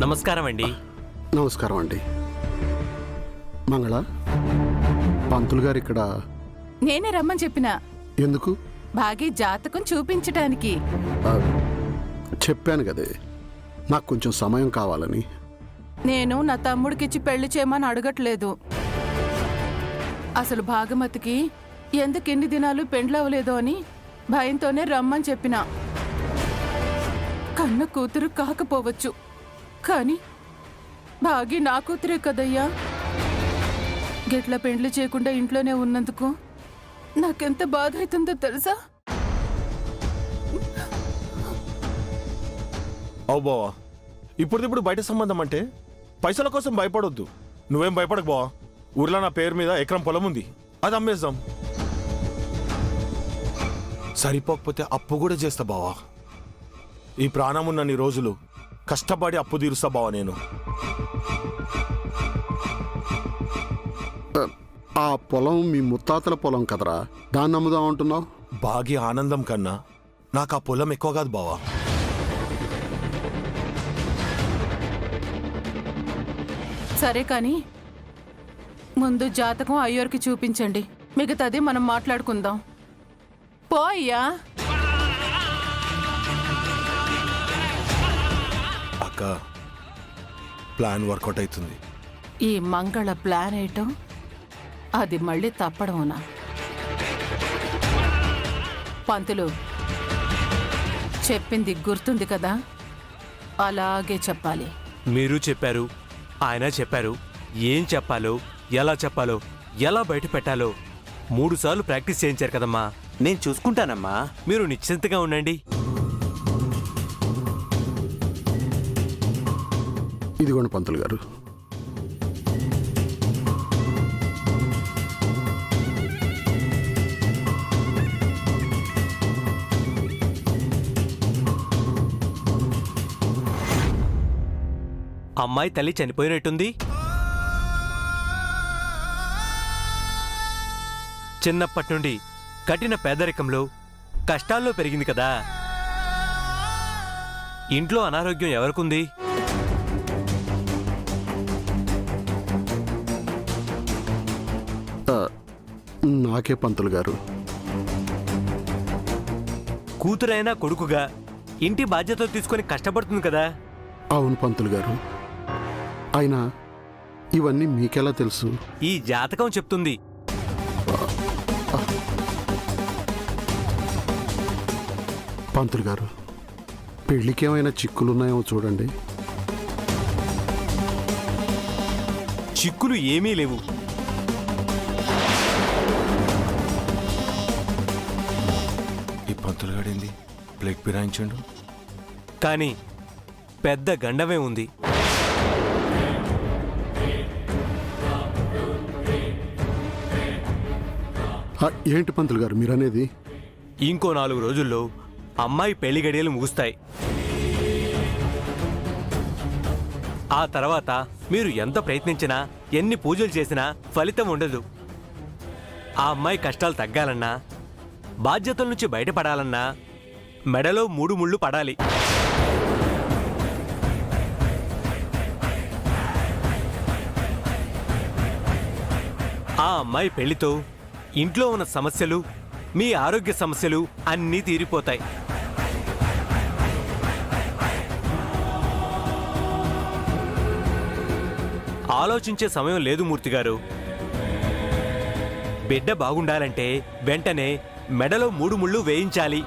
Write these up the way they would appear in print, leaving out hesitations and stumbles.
నమస్కారం అండి. నమస్కారం అండి. మంగళ, పంతులు గారు ఇక్కడ నేనే రమ్మని చెప్పిన. ఎందుకు? బాగి జాతకం చూపించటానికి. చెప్పాను కదే, నాకు కొంచెం సమయం కావాలని. నేను నా తమ్ముడికిచ్చి పెళ్లి చేయమని అడగట్లేదు. అసలు భాగమతికి ఎందుకు ఎన్ని దినాలు పెండ్లవలేదో అని భయంతోనే రమ్మని చెప్పిన. కన్న కూతురు కాకపోవచ్చు, కానీ భాగి నా కూతురే కదయ్యా. గిట్ల పెండ్లి చేయకుండా ఇంట్లోనే ఉన్నందుకు నాకెంత బాధ అవుతుందో తెలుసా? అవు బావా, ఇప్పుడు బయట సంబంధం అంటే పైసల కోసం భయపడొద్దు. నువ్వేం భయపడకు బావా. ఊర్లో నా పేరు మీద ఎకరం పొలం ఉంది, అది అమ్మేద్దాం. సరిపోకపోతే అప్పు కూడా చేస్తా బావా. ఈ ప్రాణం ఉన్నన్ని రోజులు కష్టపడి అప్పు తీరుస్తా బావా నేను. ఆ పొలం మీ ముత్తాతల పొలం కదరా, దాన్ని అమ్ముదాం అంటున్నావు? బాగి ఆనందం కన్నా నాకు ఆ పొలం ఎక్కువ కాదు బావా. సరే కాని ముందు జాతకం అయ్యోరికి చూపించండి, మిగతాది మనం మాట్లాడుకుందాం. పో అయ్యా. అక్క, ప్లాన్ వర్కౌట్ అవుతుంది. ఈ మంగళ ప్లాన్ ఏటో అది మళ్ళీ తప్పడమునా? పంతులు చెప్పింది గుర్తుంది కదా, అలాగే చెప్పాలి. మీరు చెప్పారు, ఆయన చెప్పారు. ఏం చెప్పాలో, ఎలా చెప్పాలో, ఎలా బయట పెట్టాలో 3 సార్లు ప్రాక్టీస్ చేయించారు కదమ్మా. నేను చూసుకుంటానమ్మా. మీరు నిశ్చింతగా ఉండండి. ఇదిగోండి పంతులు గారు. అమ్మాయి తల్లి చనిపోయినట్టుంది. చిన్నప్పటి నుండి కఠిన పేదరికంలో కష్టాల్లో పెరిగింది కదా. ఇంట్లో అనారోగ్యం ఎవరికుంది? నాకే పంతులు గారు. కూతురైనా కొడుకుగా ఇంటి బాధ్యతలు తీసుకొని కష్టపడుతుంది కదా. అవును పంతులు గారు, అయినా ఇవన్నీ మీకెలా తెలుసు? ఈ జాతకం చెప్తుంది. పంతులు గారు, పెళ్లికేమైనా చిక్కులున్నాయేమో చూడండి. చిక్కులు ఏమీ లేవు. ఈ పంతులు గడింది ప్లేట్ పిరాయించండు. కానీ పెద్ద గండమే ఉంది. ఏంటి పంతులు గారు మీరనేది? ఇంకో 4 రోజుల్లో అమ్మాయి పెళ్లి గడియలు ముగుస్తాయి. ఆ తర్వాత మీరు ఎంత ప్రయత్నించినా, ఎన్ని పూజలు చేసినా ఫలితం ఉండదు. ఆ అమ్మాయి కష్టాలు తగ్గాలన్నా, బాధ్యతల నుంచి బయటపడాలన్నా మెడలో 3 ముళ్ళు పడాలి. ఆ అమ్మాయి పెళ్లితో ఇంట్లో ఉన్న సమస్యలు, మీ ఆరోగ్య సమస్యలు అన్నీ తీరిపోతాయి. ఆలోచించే సమయం లేదు మూర్తిగారు. బిడ్డ బాగుండాలంటే వెంటనే మెడలో 3 ముళ్ళు వేయించాలి.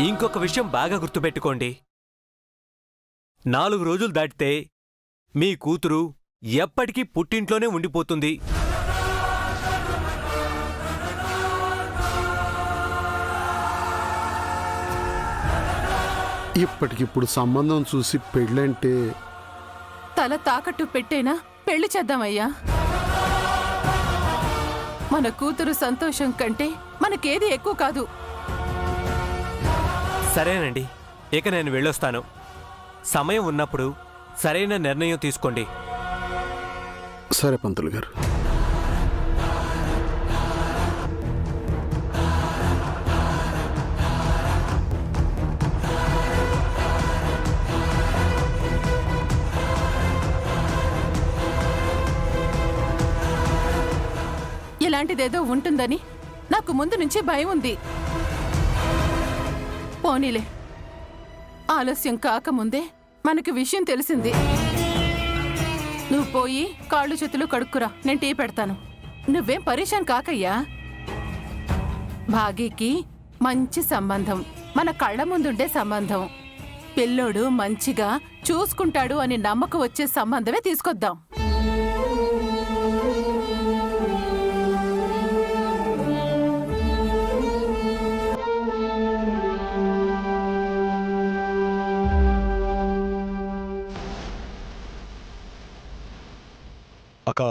ఇంకొక విషయం బాగా గుర్తుపెట్టుకోండి. 4 రోజులు దాటితే మీ కూతురు ఎప్పటికీ పుట్టింట్లోనే ఉండిపోతుంది. ఇప్పటికిప్పుడు సంబంధం చూసి పెళ్ళంటే తల తాకట్టు పెట్టేనా పెళ్లి చేద్దామయ్యా. మన కూతురు సంతోషం కంటే మనకేది ఎక్కువ కాదు. సరేనండి, ఇక నేను వెళ్ళొస్తాను. సమయం ఉన్నప్పుడు సరైన నిర్ణయం తీసుకోండి. సరే పంతులు గారు. ఇలాంటిదేదో ఉంటుందని నాకు ముందు నుంచి భయం ఉంది. పోనీలే, ఆలస్యం కాకముందే మనకి విషయం తెలిసింది. నువ్వు పోయి కాళ్ళు చేతులు కడుక్కురా, నేను టీ పెడతాను. నువ్వేం పరేషాన్ కాకయ్యా. భాగీకి మంచి సంబంధం, మన కళ్ళ ముందుండే సంబంధం. పిల్లోడు మంచిగా చూసుకుంటాడు అని నమ్మకం వచ్చే సంబంధమే తీసుకొద్దాం. అక్క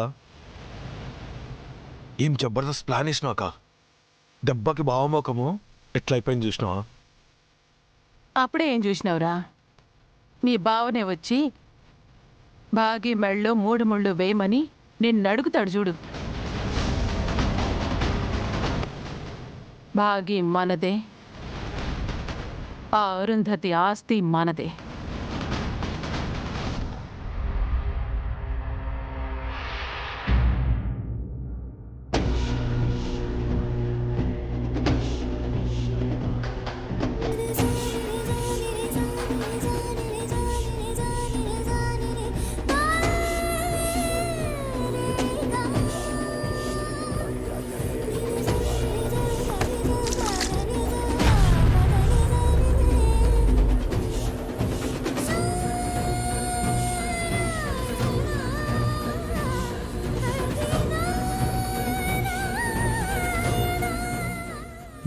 ఏం జబర్దస్త్ ప్లాన్ వేసినా అక్క. దెబ్బకి భావమోకము ఎట్లా అయిపోయింది చూసినావా? అప్పుడే ఏం చూసినావురా? మీ బావనే వచ్చి బాగి మెళ్ళలో 3 ముళ్ళు వేయమని నిన్ను అడుగుతాడు చూడు. బాగి మనదే, ఆ అరుంధతి ఆస్తి మనదే.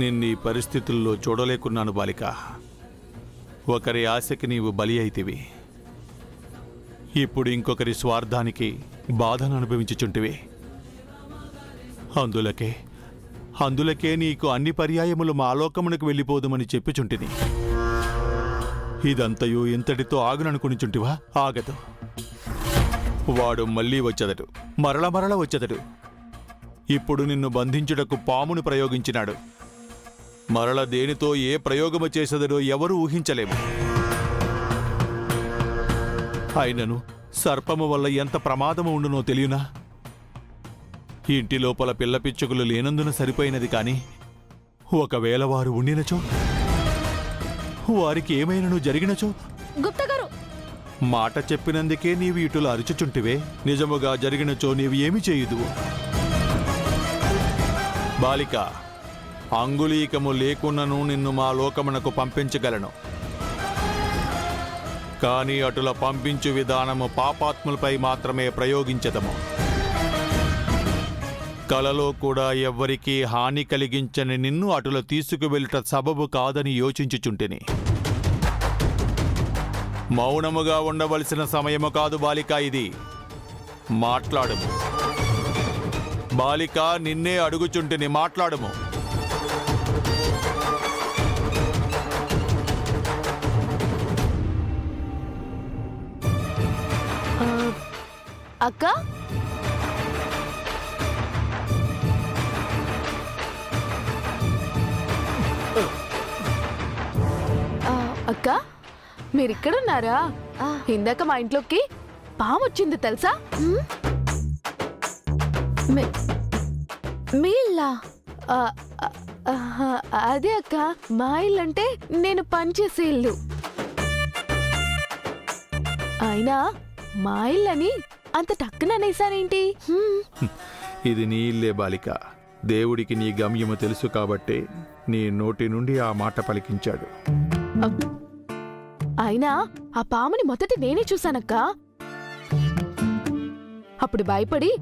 నిన్నీ పరిస్థితుల్లో చూడలేకున్నాను బాలిక. ఒకరి ఆశకి నీవు బలి అయితివి. ఇప్పుడు ఇంకొకరి స్వార్థానికి బాధను అనుభవించుచుంటివి. అందులకే నీకు అన్ని పర్యాయములు మా ఆలోకమునకు వెళ్ళిపోదుమని చెప్పుచుంటిని. ఇదంతయు ఇంతటితో ఆగుననుకునిచుంటివా? ఆగదు. వాడు మళ్ళీ వచ్చదడు, మరల వచ్చదడు. ఇప్పుడు నిన్ను బంధించుటకు పామును ప్రయోగించినాడు. మరల దేనితో ఏ ప్రయోగము చేసదడో ఎవరూ ఊహించలేము. అయినను సర్పము వల్ల ఎంత ప్రమాదము ఉండునో తెలియనా? ఇంటి లోపల పిల్ల పిచ్చుకలు లేనందున సరిపోయినది కాని ఒకవేళ వారు ఉండినచో, వారికి ఏమైనను జరిగినచో? గుప్తగారు, మాట చెప్పినందుకే నీవు ఇటులు అరుచుచుంటివే. నిజముగా జరిగినచో నీవు ఏమి చేయుదువు? బాలిక, అంగుళీకము లేకున్నను నిన్ను మా లోకమునకు పంపించగలను. కాని అటుల పంపించు విధానము పాపాత్ములపై మాత్రమే ప్రయోగించదము. కలలో కూడా ఎవ్వరికీ హాని కలిగించని నిన్ను అటుల తీసుకువెళ్ళుట సబబు కాదని యోచించుచుంటిని. మౌనముగా ఉండవలసిన సమయము కాదు బాలిక ఇది. మాట్లాడుము బాలిక, నిన్నే అడుగుచుంటిని, మాట్లాడుము. అక్క, అక్క మీరిక్కడున్నారా? ఇందాక మా ఇంట్లోకి పాము వచ్చింది తెలుసా? మీ ఇల్లా? అదే అక్క, మా ఇల్లు అంటే నేను పనిచేసే ఇల్లు. అయినా మా ఇల్లని అంత టక్కుననేసానేంటి? ఇది నీ ఇల్లే బాలిక. దేవుడికి నీ గమ్యము తెలుసు కాబట్టే నీ నోటి నుండి ఆ మాట పలికించాడు. అయినా ఆ పాముని మొదట నేనే చూశానక్క. అప్పుడు భయపడి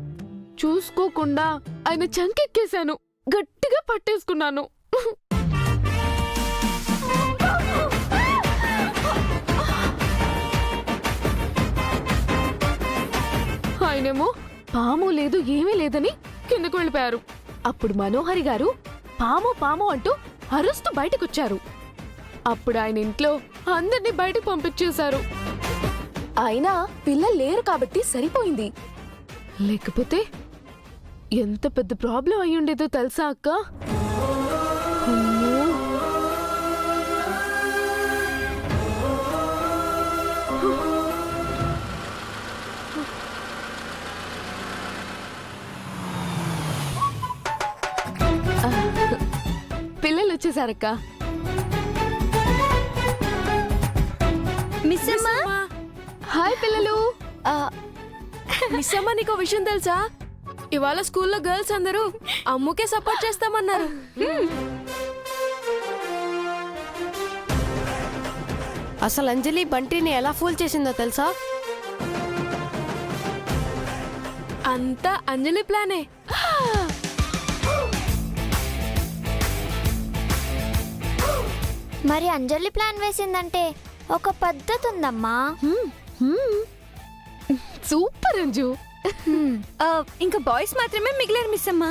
చూసుకోకుండా ఆయన చంకెక్కేశాను, గట్టిగా పట్టేసుకున్నాను. ఆయనేమో పాము లేదు ఏమీ లేదని కిందకు వెళ్ళిపోయారు. అప్పుడు మనోహరి గారు పాము పాము అంటూ అరుస్తూ బయటకొచ్చారు. అప్పుడు ఆయన ఇంట్లో అందరినీ బయటకు పంపించేశారు. అయినా పిల్లలు లేరు కాబట్టి సరిపోయింది. లేకపోతే ఎంత పెద్ద ప్రాబ్లం అయి ఉండేదో తెలుసా అక్క? అమ్మో! వస్తున్నారక్క. మిస్ అమ్మా, హాయ్ పిల్లలు. మిస్ అమ్మా, నీకు విషయం తెలుసా? ఇవాళ స్కూల్లో గర్ల్స్ అందరూ అమ్ముకే సపోర్ట్ చేస్తామన్నారు. అసలు అంజలి బంటిని ఎలా ఫూల్ చేసిందో తెలుసా? అంతా అంజలి ప్లానే. మరి అంజలి ప్లాన్ వేసిందంటే ఒక పద్ధతి ఉందమ్మా. సూపర్ అంజు. ఇంకా బాయ్స్ మాత్రమే మిగిలారు మిస్ అమ్మా.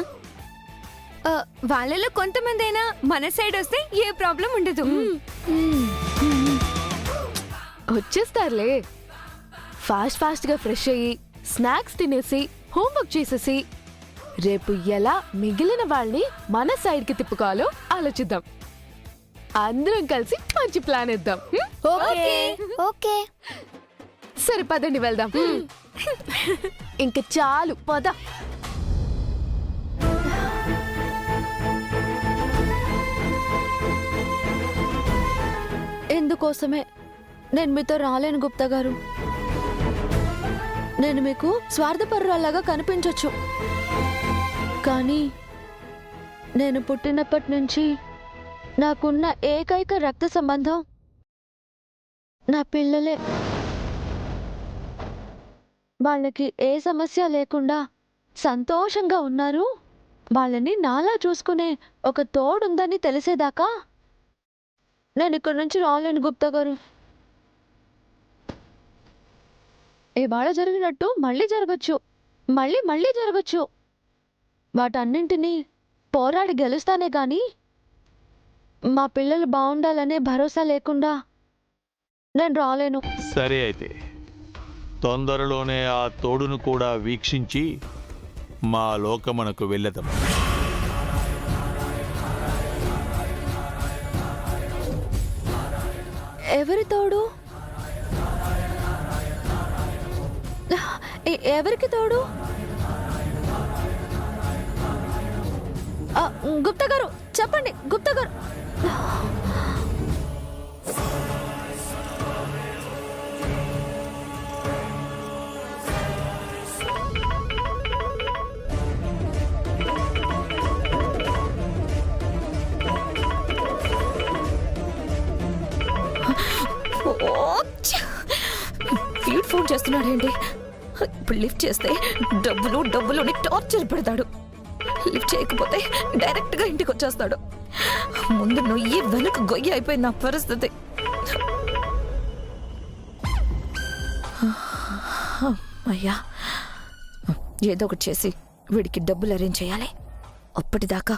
వాళ్ళలో కొంతమంది అయినా మన సైడ్ వస్తే ఏ ప్రాబ్లం ఉండదు. వచ్చేస్తారులే. ఫాస్ట్ గా ఫ్రెష్ అయ్యి స్నాక్స్ తినేసి హోంవర్క్ చేసేసి రేపు ఎలా మిగిలిన వాళ్ళని మన సైడ్ కి తిప్పుకోవాలో ఆలోచిద్దాం. అందరం కలిసి మంచి ప్లాన్ ఇద్దాం. ఓకే. సరే పదండి వెళ్దాం. ఇంక చాలు పద. ఎందుకోసమే నేను మీతో రాలేను గుప్తా గారు. నేను మీకు స్వార్థపరురాలాగా కనిపించొచ్చు, కానీ నేను పుట్టినప్పటి నుంచి నాకున్న ఏకైక రక్త సంబంధం నా పిల్లలే. వాళ్ళకి ఏ సమస్య లేకుండా సంతోషంగా ఉన్నారు. వాళ్ళని నాలా చూసుకునే ఒక తోడుందని తెలిసేదాకా నేను ఇక్కడి నుంచి రాలేను గుప్తా గారు. ఇవాళ జరిగినట్టు మళ్ళీ జరగచ్చు, మళ్ళీ జరగచ్చు. వాటన్నింటినీ పోరాడి గెలుస్తానే గాని మా పిల్లలు బాగుండాలనే భరోసా లేకుండా నేను రాలేను. సరే అయితే తొందరలోనే ఆ తోడును కూడా వీక్షించి మా లోకమునకు వెళ్ళదాం. ఎవరి తోడు? ఎవరికి తోడు? గుప్తా గారు చెప్పండి. గుప్తా గారు, వీడు ఫోన్ చేస్తున్నాడేంటి? ఇప్పుడు లిఫ్ట్ చేస్తే డబ్బులు అని టార్చర్ పెడతాడు. లిఫ్ట్ చేయకపోతే డైరెక్ట్ గా ఇంటికి వచ్చేస్తాడు. ముందు నొయ్యి వెనక గొయ్యి అయిపోయింది నా పరిస్థితి. అయ్యా, ఏదో ఒకటి చేసి వీడికి డబ్బులు అరేంజ్ చేయాలి. అప్పటిదాకా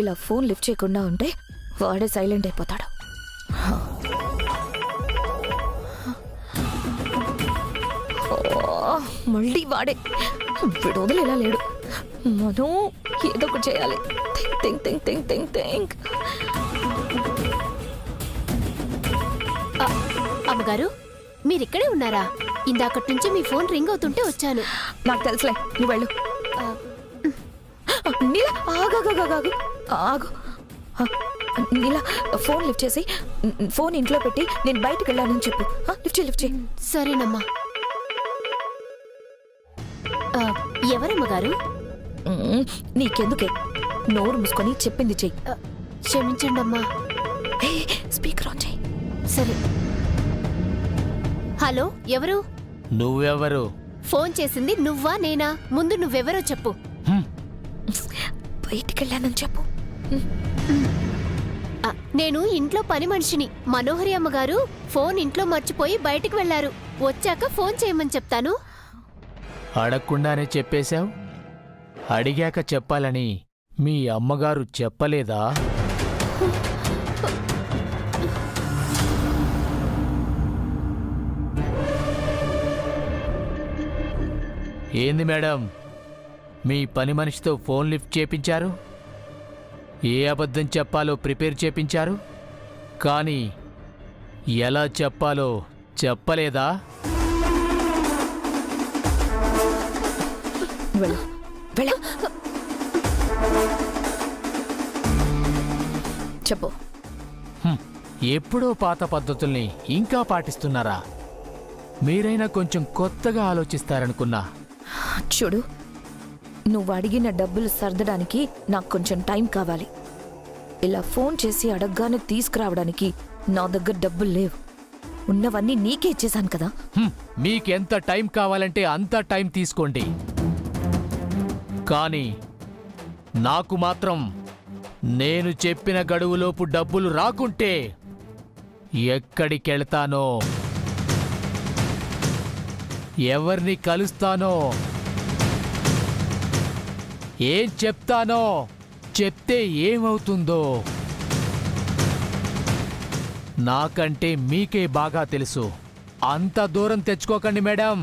ఇలా ఫోన్ లిఫ్ట్ చేయకుండా ఉంటే వాడే సైలెంట్ అయిపోతాడు. మళ్ళీ వాడే. వీడు వదిలేలా లేడు. మనం ఏదో ఒకటి చేయాలి. థింక్. అమ్మగారు, మీరిక్కడే ఉన్నారా? ఇందాకటి నుంచి మీ ఫోన్ రింగ్ అవుతుంటే వచ్చాను. నాకు తెలుసులే, నువ్వు వెళ్ళు. నీలా ఆగు. నీలా ఫోన్ లిఫ్ట్ చేసి ఫోన్ ఇంట్లో పెట్టి నేను బయటకు వెళ్ళానని చెప్పు. లిఫ్ట్ చేయి. సరేనమ్మా. ఎవరమ్మగారు? నీకెందుకే, నోరు మూసుకొని చెప్పింది చెయ్యి. క్షమించండి అమ్మా. స్పీకర్ ఆన్ చెయ్యి. సరే. హలో, ఎవరు? నువ్వెవరు? ఫోన్ చేసింది నువ్వా నేనా? ముందు నువ్వెవరో చెప్పు. బయటికి వెళ్ళానని చెప్పు. నేను ఇంట్లో పని మనిషిని. మనోహరి అమ్మగారు ఫోన్ ఇంట్లో మర్చిపోయి బయటికి వెళ్లారు. వచ్చాక ఫోన్ చేయమని చెప్తాను. అడగకుండానే చెప్పేశావు. అడిగాక చెప్పాలని మీ అమ్మగారు చెప్పలేదా? ఏంది మేడం, మీ పని మనిషితో ఫోన్ లిఫ్ట్ చేపించారు, ఏ అబద్ధం చెప్పాలో ప్రిపేర్ చేపించారు, కానీ ఎలా చెప్పాలో చెప్పలేదా? చెప్పు. ఎప్పుడో పాత పద్ధతుల్ని ఇంకా పాటిస్తున్నారా? మీరైనా కొంచెం కొత్తగా ఆలోచిస్తారనుకున్నా. చూడు, నువ్వు అడిగిన డబ్బులు సర్దడానికి నాకు కొంచెం టైం కావాలి. ఇలా ఫోన్ చేసి అడగగానే తీసుకురావడానికి నా దగ్గర డబ్బులు లేవు. ఉన్నవన్నీ నీకే ఇచ్చేశాను కదా. మీకెంత టైం కావాలంటే అంత టైం తీసుకోండి, కానీ నాకు మాత్రం నేను చెప్పిన గడువులోపు డబ్బులు రాకుంటే ఎక్కడికెళ్తానో, ఎవరిని కలుస్తానో, ఏం చెప్తానో, చెప్తే ఏమవుతుందో నాకంటే మీకే బాగా తెలుసు. అంత దూరం తెచ్చుకోకండి madam.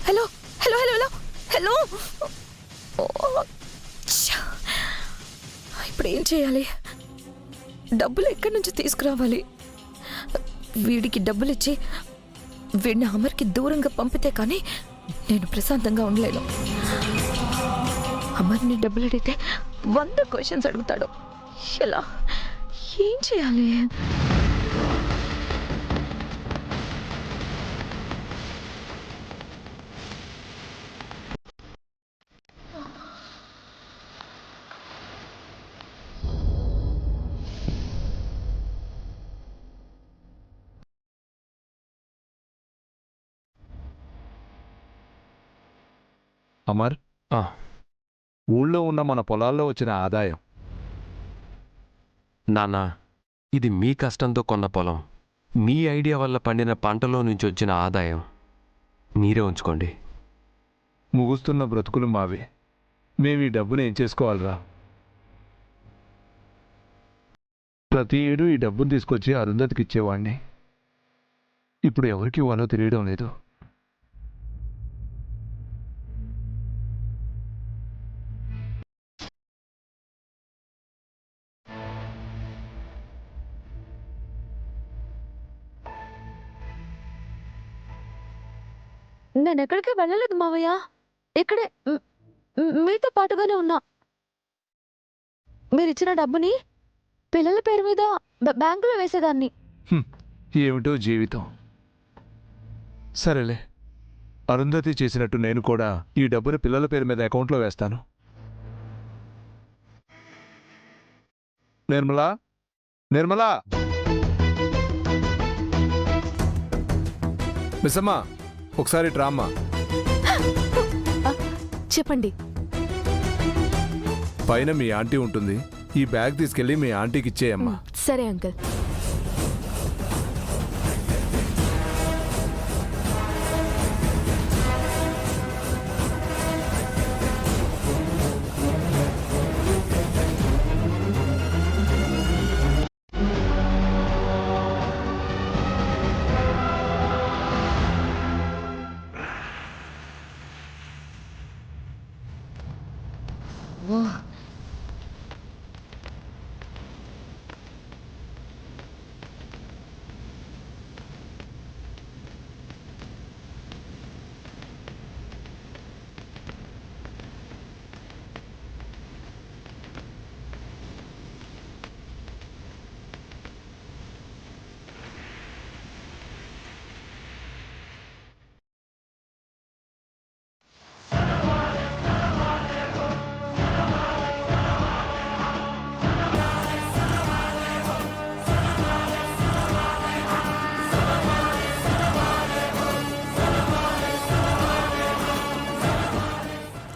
Hello hello hello hello hello. ఇప్పుడు ఏం చేయాలి? డబ్బులు ఎక్కడి నుంచి తీసుకురావాలి? వీడికి డబ్బులు ఇచ్చి వీడిని అమర్కి దూరంగా పంపితే కానీ నేను ప్రశాంతంగా ఉండలేను. అమర్ని డబ్బులు అడిగితే 100 క్వశ్చన్స్ అడుగుతాడు. ఎలా? ఏం చేయాలి? అమర్, ఊళ్ళో ఉన్న మన పొలాల్లో వచ్చిన ఆదాయం. నాన్నా, ఇది మీ కష్టంతో కొన్న పొలం, మీ ఐడియా వల్ల పండిన పంటలో నుంచి వచ్చిన ఆదాయం మీరే ఉంచుకోండి. ముగుస్తున్న బ్రతుకులు మావి. మేము ఈ డబ్బుని ఏం చేసుకోవాలిరా? ప్రతి ఏడు ఈ డబ్బును తీసుకొచ్చి అరుంధతికి ఇచ్చేవాడిని. ఇప్పుడు ఎవరికి ఇవ్వాలో తెలియడం లేదు. నేను ఎక్కడికి వెళ్ళలేదు మావయ్య, ఇక్కడే మీతో పాటుగానే ఉన్నా. మీరిచ్చిన డబ్బుని పిల్లల పేరు మీద బ్యాంకులో వేసేదాన్ని. ఏమిటో జీవితం. సరేలే, అరుంధతి చేసినట్టు నేను కూడా ఈ డబ్బుని పిల్లల పేరు మీద అకౌంట్లో వేస్తాను. నిర్మలా, నిర్మలా. మిస్సమ్మా, ఒకసారి డ్రామా. చెప్పండి. పైన మీ ఆంటీ ఉంటుంది, ఈ బ్యాగ్ తీసుకెళ్ళి మీ ఆంటీకి ఇచ్చేయమ్మా. సరే అంకుల్.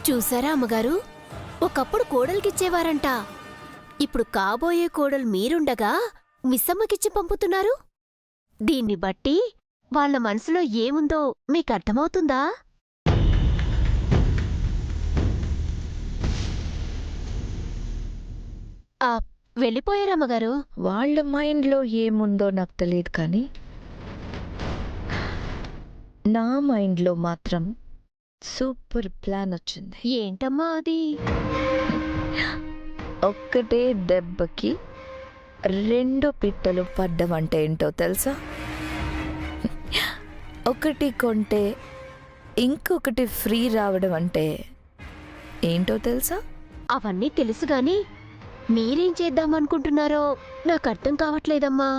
చూసారా అమ్మగారు, ఒకప్పుడు కోడలికిచ్చేవారంట. ఇప్పుడు కాబోయే కోడలు మీరుండగా మిస్సమ్మకిచ్చి పంపుతున్నారు. దీన్ని బట్టి వాళ్ళ మనసులో ఏముందో మీకర్థమవుతుందా? వెళ్ళిపోయారమ్మగారు. వాళ్ళ మైండ్లో ఏముందో నాకు తెలియదు, కానీ నా మైండ్లో మాత్రం సూపర్ ప్లాన్ వచ్చింది. ఏంటమ్మా అది? ఒక్కటే దెబ్బకి 2 పిట్టలు పడ్డమంటే ఏంటో తెలుసా? ఒకటి కొంటే ఇంకొకటి ఫ్రీ రావడం అంటే ఏంటో తెలుసా? అవన్నీ తెలుసుగాని మీరేం చేద్దామనుకుంటున్నారో నాకు అర్థం కావట్లేదమ్మా.